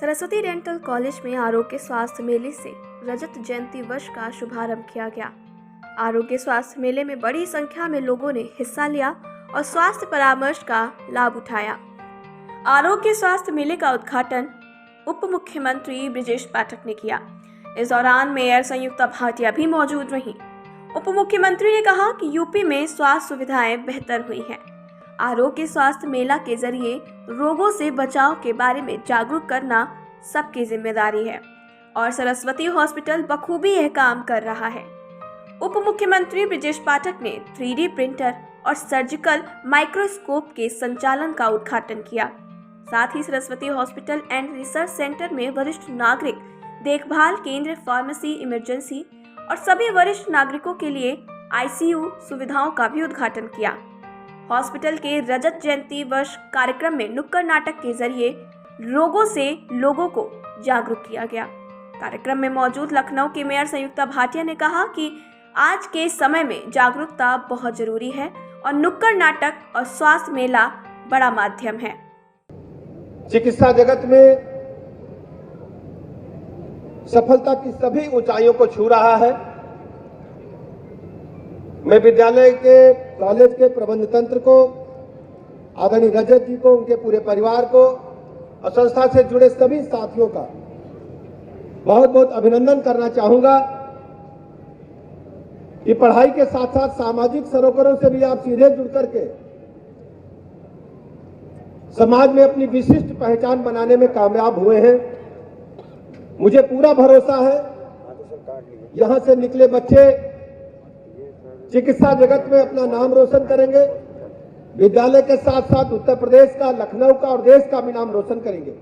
Saraswati dental college में आरोग्य स्वास्थ्य मेले से रजत जयंती वर्ष का शुभारंभ किया गया। आरोग्य स्वास्थ्य मेले में बड़ी संख्या में लोगों ने हिस्सा लिया और स्वास्थ्य परामर्श का लाभ उठाया। आरोग्य स्वास्थ्य मेले का उद्घाटन उप मुख्यमंत्री ब्रिजेश पाठक ने किया। इस दौरान मेयर संयुक्ता भाटिया भी मौजूद रहीं। उप मुख्यमंत्री ने कहा कि यूपी में स्वास्थ्य सुविधाएं बेहतर हुई हैं। आरोग्य स्वास्थ्य मेला के जरिए रोगों से बचाव के बारे में जागरूक करना सबकी जिम्मेदारी है और सरस्वती हॉस्पिटल बखूबी यह काम कर रहा है। उप मुख्यमंत्री ब्रिजेश पाठक ने 3D प्रिंटर और सर्जिकल माइक्रोस्कोप के संचालन का उद्घाटन किया। साथ ही Saraswati hospital and research centre में वरिष्ठ नागरिक देखभाल केंद्र, फार्मेसी, इमरजेंसी और सभी वरिष्ठ नागरिकों के लिए ICU सुविधाओं का भी उद्घाटन किया। हॉस्पिटल के रजत जयंती वर्ष कार्यक्रम में नुक्कड़ नाटक के जरिए रोगों से लोगों को जागरूक किया गया। कार्यक्रम में मौजूद लखनऊ की मेयर संयुक्ता भाटिया ने कहा कि आज के समय में जागरूकता बहुत जरूरी है और नुक्कड़ नाटक और स्वास्थ्य मेला बड़ा माध्यम है। चिकित्सा जगत में सफलता की सभी ऊंचाइयों को छू रहा है। मैं विद्यालय के कॉलेज के प्रबंध तंत्र को, आदरणीय रजत जी को, उनके पूरे परिवार को और संस्था से जुड़े सभी साथियों का बहुत बहुत अभिनंदन करना चाहूंगा कि पढ़ाई के साथ साथ सामाजिक सरोकारों से भी आप सीधे जुड़ करके समाज में अपनी विशिष्ट पहचान बनाने में कामयाब हुए हैं। मुझे पूरा भरोसा है यहां से निकले बच्चे चिकित्सा जगत में अपना नाम रोशन करेंगे। विद्यालय के साथ साथ उत्तर प्रदेश का, लखनऊ का और देश का भी नाम रोशन करेंगे।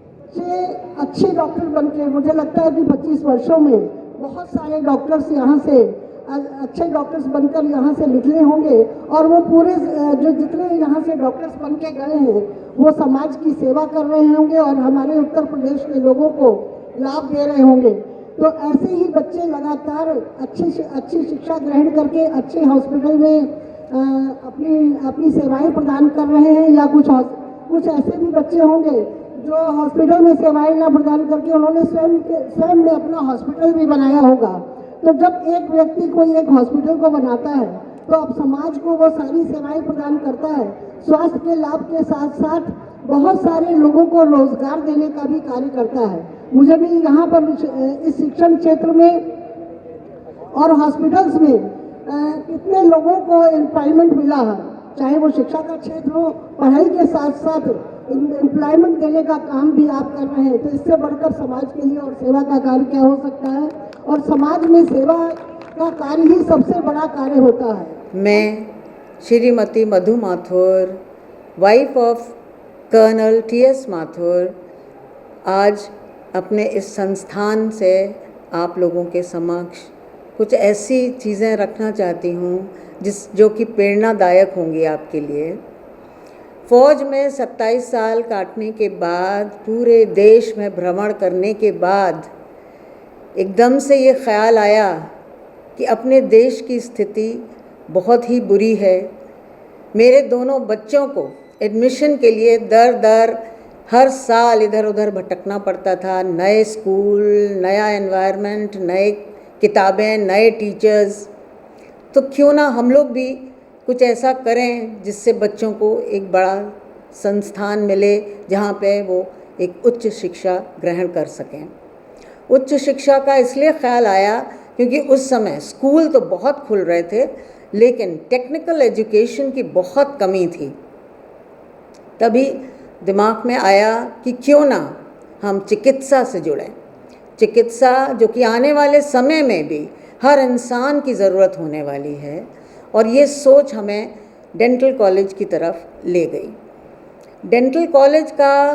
अच्छे डॉक्टर बनके मुझे लगता है कि 25 वर्षों में बहुत सारे डॉक्टर्स यहाँ से अच्छे डॉक्टर्स बनकर यहाँ से निकले होंगे और वो पूरे जो जितने यहाँ से डॉक्टर्स बन के गए हैं वो समाज की सेवा कर रहे होंगे और हमारे उत्तर प्रदेश के लोगों को लाभ दे रहे होंगे। तो ऐसे ही बच्चे लगातार अच्छी शिक्षा ग्रहण करके अच्छे हॉस्पिटल में अपनी सेवाएं प्रदान कर रहे हैं, या कुछ ऐसे भी बच्चे होंगे जो हॉस्पिटल में सेवाएं ना प्रदान करके उन्होंने स्वयं में अपना हॉस्पिटल भी बनाया होगा। तो जब एक व्यक्ति कोई एक हॉस्पिटल को बनाता है तो अब समाज को वो सारी सेवाएं प्रदान करता है। स्वास्थ्य के लाभ के साथ साथ बहुत सारे लोगों को रोजगार देने का भी कार्य करता है। मुझे भी यहाँ पर इस शिक्षण क्षेत्र में और हॉस्पिटल्स में कितने लोगों को एम्प्लॉयमेंट मिला है, चाहे वो शिक्षा का क्षेत्र हो, पढ़ाई के साथ साथ एम्प्लॉयमेंट देने का काम भी आप कर रहे हैं। तो इससे बढ़कर समाज के लिए और सेवा का कार्य क्या हो सकता है, और समाज में सेवा का कार्य ही सबसे बड़ा कार्य होता है। मैं Shrimati Madhu Mathur, wife of colonel TS Mathur, आज अपने इस संस्थान से आप लोगों के समक्ष कुछ ऐसी चीज़ें रखना चाहती हूँ जो कि प्रेरणादायक होंगी आपके लिए। फ़ौज में 27 साल काटने के बाद, पूरे देश में भ्रमण करने के बाद एकदम से ये ख्याल आया कि अपने देश की स्थिति बहुत ही बुरी है। मेरे दोनों बच्चों को एडमिशन के लिए दर हर साल इधर उधर भटकना पड़ता था। नए स्कूल, नया एनवायरनमेंट, नए किताबें, नए टीचर्स। तो क्यों ना हम लोग भी कुछ ऐसा करें जिससे बच्चों को एक बड़ा संस्थान मिले जहाँ पे वो एक उच्च शिक्षा ग्रहण कर सकें। उच्च शिक्षा का इसलिए ख्याल आया क्योंकि उस समय स्कूल तो बहुत खुल रहे थे लेकिन टेक्निकल एजुकेशन की बहुत कमी थी। तभी दिमाग में आया कि क्यों ना हम चिकित्सा से जुड़ें। चिकित्सा जो कि आने वाले समय में भी हर इंसान की ज़रूरत होने वाली है, और ये सोच हमें डेंटल कॉलेज की तरफ ले गई। डेंटल कॉलेज का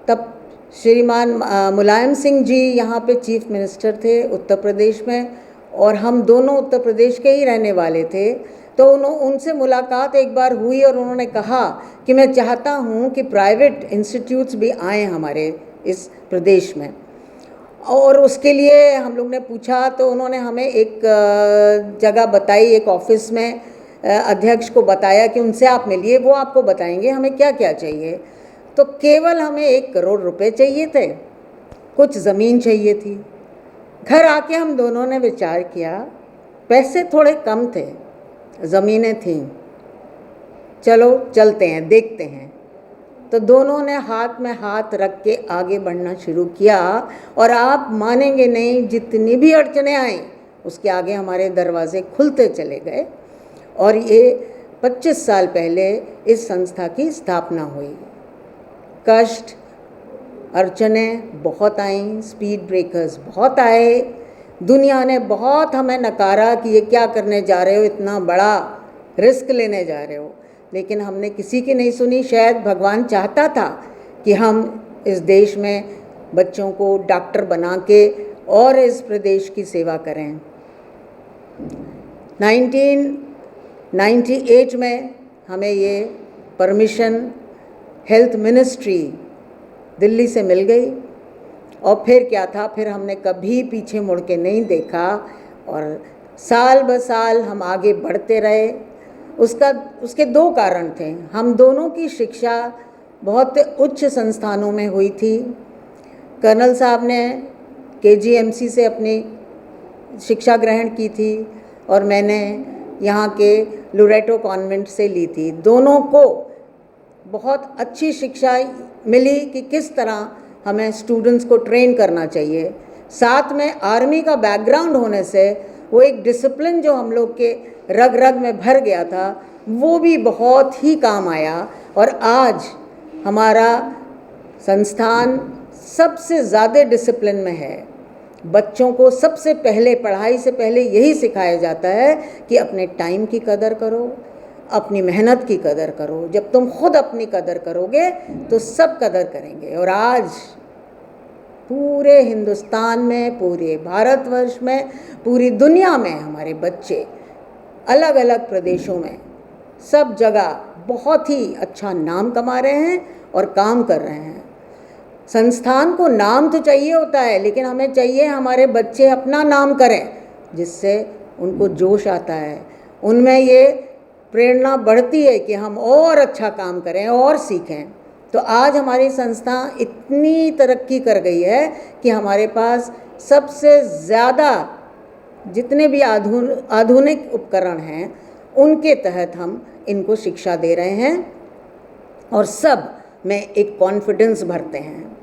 तब श्रीमान मुलायम सिंह जी यहाँ पे चीफ मिनिस्टर थे उत्तर प्रदेश में, और हम दोनों उत्तर प्रदेश के ही रहने वाले थे। तो उनसे मुलाकात एक बार हुई और उन्होंने कहा कि मैं चाहता हूँ कि प्राइवेट इंस्टीट्यूट्स भी आएँ हमारे इस प्रदेश में, और उसके लिए हम लोग ने पूछा तो उन्होंने हमें एक जगह बताई, एक ऑफिस में अध्यक्ष को बताया कि उनसे आप मिलिए, वो आपको बताएंगे हमें क्या क्या चाहिए। तो केवल हमें 1 करोड़ रुपए चाहिए थे कुछ ज़मीन चाहिए थी। घर आके हम दोनों ने विचार किया, पैसे थोड़े कम थे, ज़मीनें थीं, चलो चलते हैं, देखते हैं। तो दोनों ने हाथ में हाथ रख के आगे बढ़ना शुरू किया और आप मानेंगे नहीं, जितनी भी अड़चनें आईं उसके आगे हमारे दरवाजे खुलते चले गए और ये 25 साल पहले इस संस्था की स्थापना हुई। कष्ट, अड़चनें बहुत आईं, स्पीड ब्रेकर्स बहुत आए, दुनिया ने बहुत हमें नकारा कि ये क्या करने जा रहे हो, इतना बड़ा रिस्क लेने जा रहे हो, लेकिन हमने किसी की नहीं सुनी। शायद भगवान चाहता था कि हम इस देश में बच्चों को डॉक्टर बना के और इस प्रदेश की सेवा करें। 1998 में हमें ये परमिशन हेल्थ मिनिस्ट्री दिल्ली से मिल गई और फिर क्या था, फिर हमने कभी पीछे मुड़ के नहीं देखा और साल ब साल हम आगे बढ़ते रहे। उसके 2 कारण थे। हम दोनों की शिक्षा बहुत उच्च संस्थानों में हुई थी। कर्नल साहब ने KGMC से अपनी शिक्षा ग्रहण की थी और मैंने यहाँ के लोरेटो कॉन्वेंट से ली थी। दोनों को बहुत अच्छी शिक्षा मिली कि किस तरह हमें स्टूडेंट्स को ट्रेन करना चाहिए। साथ में आर्मी का बैकग्राउंड होने से वो एक डिसिप्लिन जो हम लोग के रग रग में भर गया था, वो भी बहुत ही काम आया और आज हमारा संस्थान सबसे ज़्यादा डिसिप्लिन में है। बच्चों को सबसे पहले, पढ़ाई से पहले यही सिखाया जाता है कि अपने टाइम की कदर करो, अपनी मेहनत की कदर करो। जब तुम खुद अपनी कदर करोगे तो सब कदर करेंगे। और आज पूरे हिंदुस्तान में, पूरे भारतवर्ष में, पूरी दुनिया में हमारे बच्चे अलग अलग प्रदेशों में सब जगह बहुत ही अच्छा नाम कमा रहे हैं और काम कर रहे हैं। संस्थान को नाम तो चाहिए होता है, लेकिन हमें चाहिए हमारे बच्चे अपना नाम करें, जिससे उनको जोश आता है, उनमें ये प्रेरणा बढ़ती है कि हम और अच्छा काम करें और सीखें। तो आज हमारी संस्था इतनी तरक्की कर गई है कि हमारे पास सबसे ज़्यादा जितने भी आधुनिक उपकरण हैं उनके तहत हम इनको शिक्षा दे रहे हैं और सब में एक कॉन्फिडेंस भरते हैं।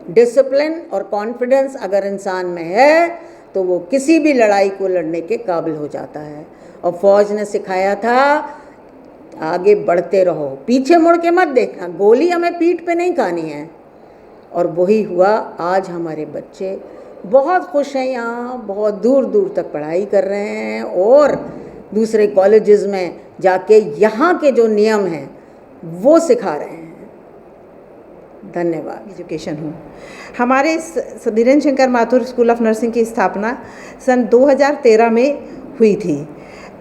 डिसिप्लिन और कॉन्फिडेंस अगर इंसान में है तो वो किसी भी लड़ाई को लड़ने के काबिल हो जाता है। और फौज ने सिखाया था आगे बढ़ते रहो, पीछे मुड़ के मत देखना, गोली हमें पीठ पे नहीं खानी है। और वही हुआ। आज हमारे बच्चे बहुत खुश हैं, यहाँ बहुत दूर दूर तक पढ़ाई कर रहे हैं और दूसरे कॉलेजेस में जाके यहाँ के जो नियम हैं वो सिखा रहे हैं। धन्यवाद। एजुकेशन हूँ। हमारे Dhirendra Shankar Mathur school of nursing की स्थापना सन 2013 में हुई थी।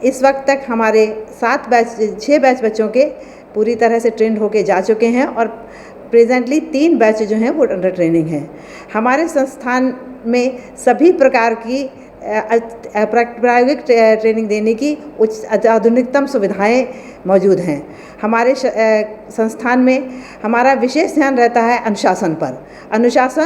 इस वक्त तक हमारे 6 बैच बच्चों के पूरी तरह से ट्रेंड होके जा चुके हैं और प्रेजेंटली 3 बैच जो हैं वो अंडर ट्रेनिंग हैं। हमारे संस्थान में सभी प्रकार की प्रायोगिक ट्रेनिंग देने की उच्च आधुनिकतम सुविधाएं मौजूद हैं। हमारे संस्थान में हमारा विशेष ध्यान रहता है अनुशासन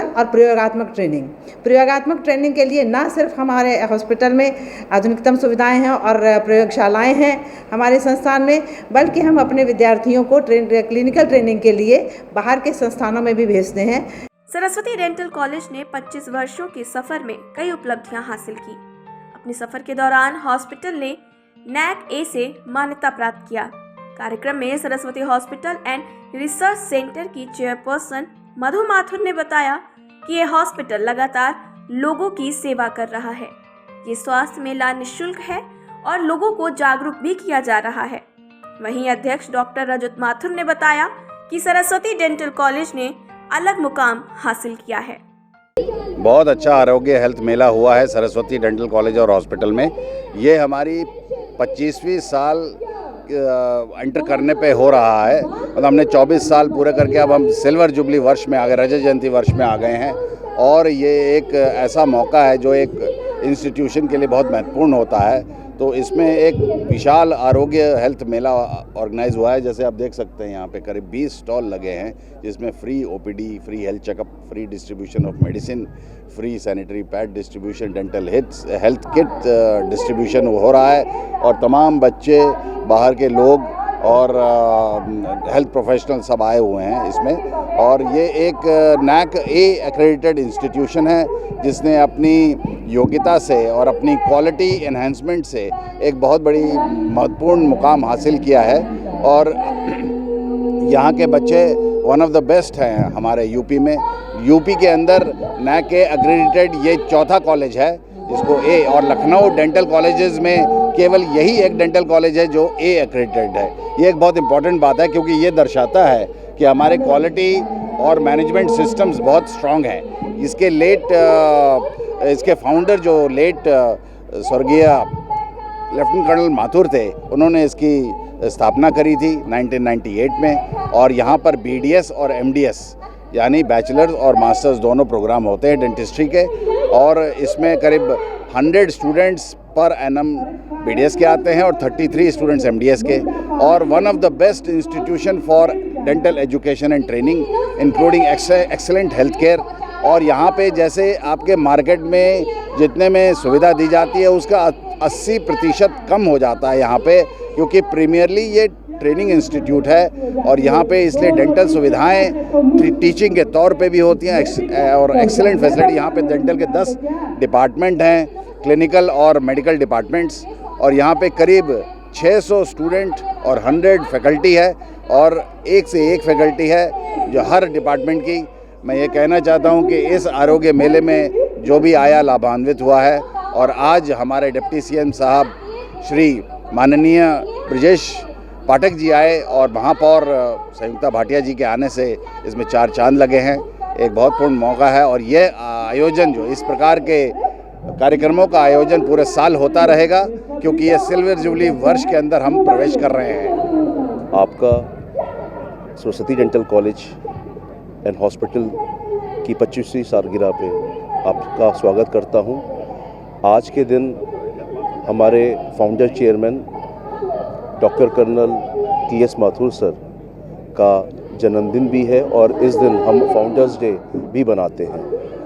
और प्रयोगात्मक ट्रेनिंग। प्रयोगात्मक ट्रेनिंग के लिए ना सिर्फ हमारे हॉस्पिटल में आधुनिकतम सुविधाएं हैं और प्रयोगशालाएं हैं हमारे संस्थान में, बल्कि हम अपने विद्यार्थियों को क्लिनिकल ट्रेनिंग के लिए बाहर के संस्थानों में भी भेजते हैं। सरस्वती डेंटल कॉलेज ने 25 वर्षों के सफर में कई उपलब्धियां हासिल की। अपने सफर के दौरान हॉस्पिटल ने NAC A से मान्यता प्राप्त किया। कार्यक्रम में Saraswati hospital and research centre की चेयरपर्सन मधु माथुर ने बताया कि यह हॉस्पिटल लगातार लोगों की सेवा कर रहा है। ये स्वास्थ्य मेला निःशुल्क है और लोगों को जागरूक भी किया जा रहा है। वहीं अध्यक्ष डॉक्टर रजत माथुर ने बताया कि सरस्वती डेंटल कॉलेज ने अलग मुकाम हासिल किया है। बहुत अच्छा आरोग्य हेल्थ मेला हुआ है सरस्वती डेंटल कॉलेज और हॉस्पिटल में। ये हमारी 25वीं साल एंटर करने पे हो रहा है। मतलब हमने 24 साल पूरे करके अब हम सिल्वर जुबली वर्ष में आ गए, रजत जयंती वर्ष में आ गए हैं। और ये एक ऐसा मौका है जो एक इंस्टीट्यूशन के लिए बहुत महत्वपूर्ण होता है। तो इसमें एक विशाल आरोग्य हेल्थ मेला ऑर्गेनाइज हुआ है। जैसे आप देख सकते हैं यहाँ पे करीब 20 स्टॉल लगे हैं, जिसमें free OPD, free health checkup, free distribution of medicine, free sanitary pad distribution, dental health kit distribution हो रहा है। और तमाम बच्चे, बाहर के लोग और हेल्थ प्रोफेशनल सब आए हुए हैं इसमें। और ये एक NAC A एक्रेडिटेड इंस्टीट्यूशन है, जिसने अपनी योग्यता से और अपनी क्वालिटी एनहांसमेंट से एक बहुत बड़ी महत्वपूर्ण मुकाम हासिल किया है। और यहाँ के बच्चे वन ऑफ द बेस्ट हैं हमारे यूपी में। यूपी के अंदर NAC A एक्रेडिटेड ये चौथा कॉलेज है जिसको A, और लखनऊ डेंटल कॉलेजेस में केवल यही एक डेंटल कॉलेज है जो A एक्रेडिटेड है। ये एक बहुत इंपॉर्टेंट बात है, क्योंकि ये दर्शाता है कि हमारे क्वालिटी और मैनेजमेंट सिस्टम्स बहुत स्ट्रॉन्ग हैं। इसके फाउंडर जो लेट स्वर्गीय लेफ्टिनेंट कर्नल माथुर थे, उन्होंने इसकी स्थापना करी थी 1998 में। और यहाँ पर BDS और MDS यानी बैचलर्स और मास्टर्स दोनों प्रोग्राम होते हैं डेंटिस्ट्री के। और इसमें करीब 100 स्टूडेंट्स पर एनम BDS के आते हैं और 33 स्टूडेंट्स MDS के। और one of the best institution for dental education and training including excellent health care. और यहाँ पे जैसे आपके मार्केट में जितने में सुविधा दी जाती है उसका 80% कम हो जाता है यहाँ पे, क्योंकि प्रीमियरली ये ट्रेनिंग इंस्टीट्यूट है। और यहाँ पे इसलिए डेंटल सुविधाएं टीचिंग के तौर पे भी होती हैं और एक्सेलेंट फैसिलिटी। यहाँ पे डेंटल के 10 डिपार्टमेंट हैं, क्लिनिकल और मेडिकल डिपार्टमेंट्स। और यहाँ पे करीब 600 स्टूडेंट और 100 फैकल्टी है, और एक से एक फैकल्टी है जो हर डिपार्टमेंट की। मैं ये कहना चाहता हूँ कि इस आरोग्य मेले में जो भी आया लाभान्वित हुआ है। और आज हमारे डिप्टी CM साहब श्री माननीय ब्रजेश पाठक जी आए और महापौर संयुक्ता भाटिया जी के आने से इसमें 4 चांद लगे हैं। एक बहुत पूर्ण मौका है। और ये आयोजन जो इस प्रकार के कार्यक्रमों का आयोजन पूरे साल होता रहेगा, क्योंकि ये सिल्वर जुबली वर्ष के अंदर हम प्रवेश कर रहे हैं। आपका Saraswati dental college and hospital की 25वीं सालगिरह पे आपका स्वागत करता हूं। आज के दिन हमारे founder chairman doctor colonel TS Mathur sir का जन्मदिन भी है, और इस दिन हम फाउंडर्स डे भी बनाते हैं।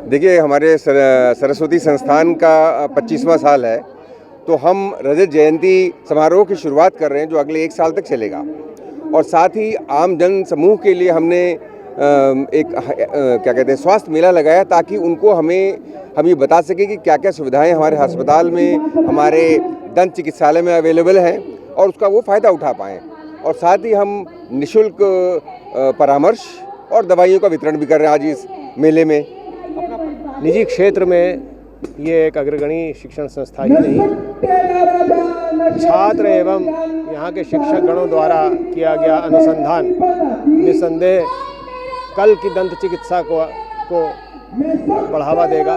देखिए, हमारे सरस्वती संस्थान का 25वां साल है, तो हम रजत जयंती समारोह की शुरुआत कर रहे हैं जो अगले 1 साल तक चलेगा। और साथ ही आम जन समूह के लिए हमने क्या कहते हैं स्वास्थ्य मेला लगाया, ताकि उनको हम ये बता सकें कि क्या क्या सुविधाएं हमारे अस्पताल में, हमारे दंत चिकित्सालय में अवेलेबल हैं, और उसका वो फ़ायदा उठा पाएँ। और साथ ही हम निःशुल्क परामर्श और दवाइयों का वितरण भी कर रहे हैं आज इस मेले में। निजी क्षेत्र में ये एक अग्रगणी शिक्षण संस्था ही नहीं, छात्र एवं यहाँ के शिक्षक गणों द्वारा किया गया अनुसंधान निस्संदेह कल की दंत चिकित्सा को बढ़ावा देगा।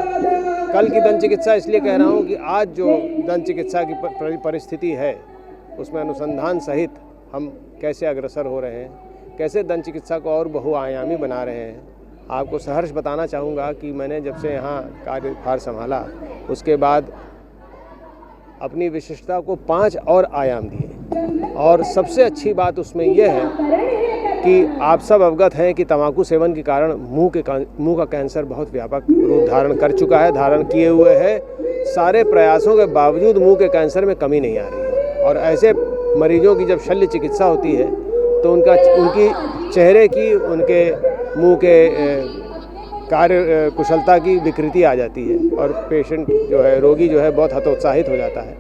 कल की दंत चिकित्सा इसलिए कह रहा हूँ कि आज जो दंत चिकित्सा की परिस्थिति है उसमें अनुसंधान सहित हम कैसे अग्रसर हो रहे हैं, कैसे दंत चिकित्सा को और बहुआयामी बना रहे हैं। आपको सहर्ष बताना चाहूँगा कि मैंने जब से यहाँ कार्यभार संभाला उसके बाद अपनी विशिष्टता को 5 और आयाम दिए। और सबसे अच्छी बात उसमें यह है कि आप सब अवगत हैं कि तंबाकू सेवन के कारण मुंह का कैंसर बहुत व्यापक रूप धारण कर चुका है, धारण किए हुए है। सारे प्रयासों के बावजूद मुंह के कैंसर में कमी नहीं आ रही है। और ऐसे मरीजों की जब शल्य चिकित्सा होती है तो उनकी चेहरे की, उनके मुंह के कार्य कुशलता की विकृति आ जाती है और पेशेंट जो है, रोगी जो है, बहुत हतोत्साहित हो जाता है।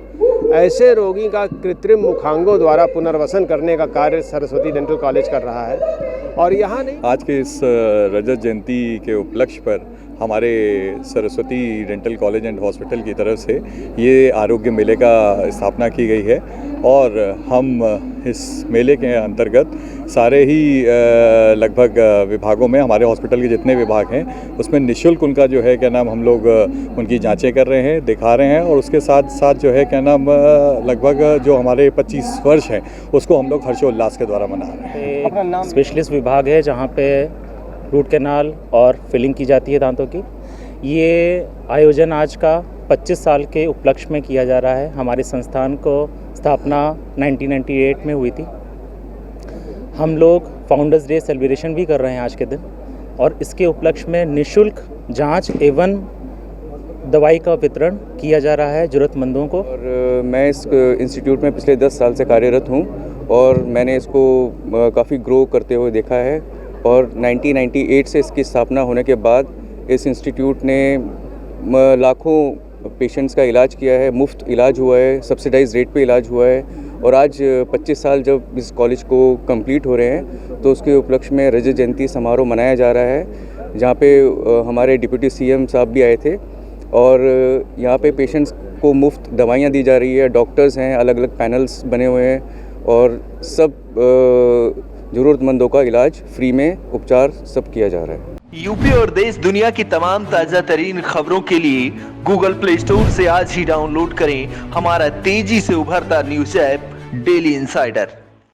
ऐसे रोगी का कृत्रिम मुखांगों द्वारा पुनर्वसन करने का कार्य सरस्वती डेंटल कॉलेज कर रहा है। और यहाँ नहीं, आज के इस रजत जयंती के उपलक्ष्य पर हमारे Saraswati dental college and hospital की तरफ से ये आरोग्य मेले का स्थापना की गई है। और हम इस मेले के अंतर्गत सारे ही लगभग विभागों में, हमारे हॉस्पिटल के जितने विभाग हैं उसमें निःशुल्क उनका जो है क्या नाम, हम लोग उनकी जांचें कर रहे हैं, दिखा रहे हैं। और उसके साथ साथ जो है क्या नाम, लगभग जो हमारे 25 वर्ष हैं उसको हम लोग हर्षोल्लास के द्वारा मना रहे हैं। अपना नाम स्पेशलिस्ट विभाग है जहाँ पे रूट कैनाल और फिलिंग की जाती है दांतों की। ये आयोजन आज का 25 साल के उपलक्ष्य में किया जा रहा है। हमारे संस्थान को स्थापना 1998 में हुई थी। हम लोग फाउंडर्स डे सेलिब्रेशन भी कर रहे हैं आज के दिन, और इसके उपलक्ष्य में निःशुल्क जांच एवं दवाई का वितरण किया जा रहा है ज़रूरतमंदों को। और मैं इस इंस्टीट्यूट में पिछले 10 साल से कार्यरत हूँ और मैंने इसको काफ़ी ग्रो करते हुए देखा है। और 1998 से इसकी स्थापना होने के बाद इस इंस्टीट्यूट ने लाखों पेशेंट्स का इलाज किया है, मुफ्त इलाज हुआ है, सब्सिडाइज रेट पे इलाज हुआ है। और आज 25 साल जब इस कॉलेज को कंप्लीट हो रहे हैं तो उसके उपलक्ष्य में रजत जयंती समारोह मनाया जा रहा है, जहाँ पे हमारे डिप्टी सीएम साहब भी आए थे। और यहाँ पे पेशेंट्स को मुफ्त दवाइयाँ दी जा रही है, डॉक्टर्स हैं, अलग अलग पैनल्स बने हुए हैं, और सब ज़रूरतमंदों का इलाज फ्री में उपचार सब किया जा रहा है। यूपी और देश दुनिया की तमाम ताज़ा तरीन खबरों के लिए गूगल प्ले स्टोर से आज ही डाउनलोड करें हमारा तेजी से उभरता न्यूज़ ऐप डेली इंसाइडर।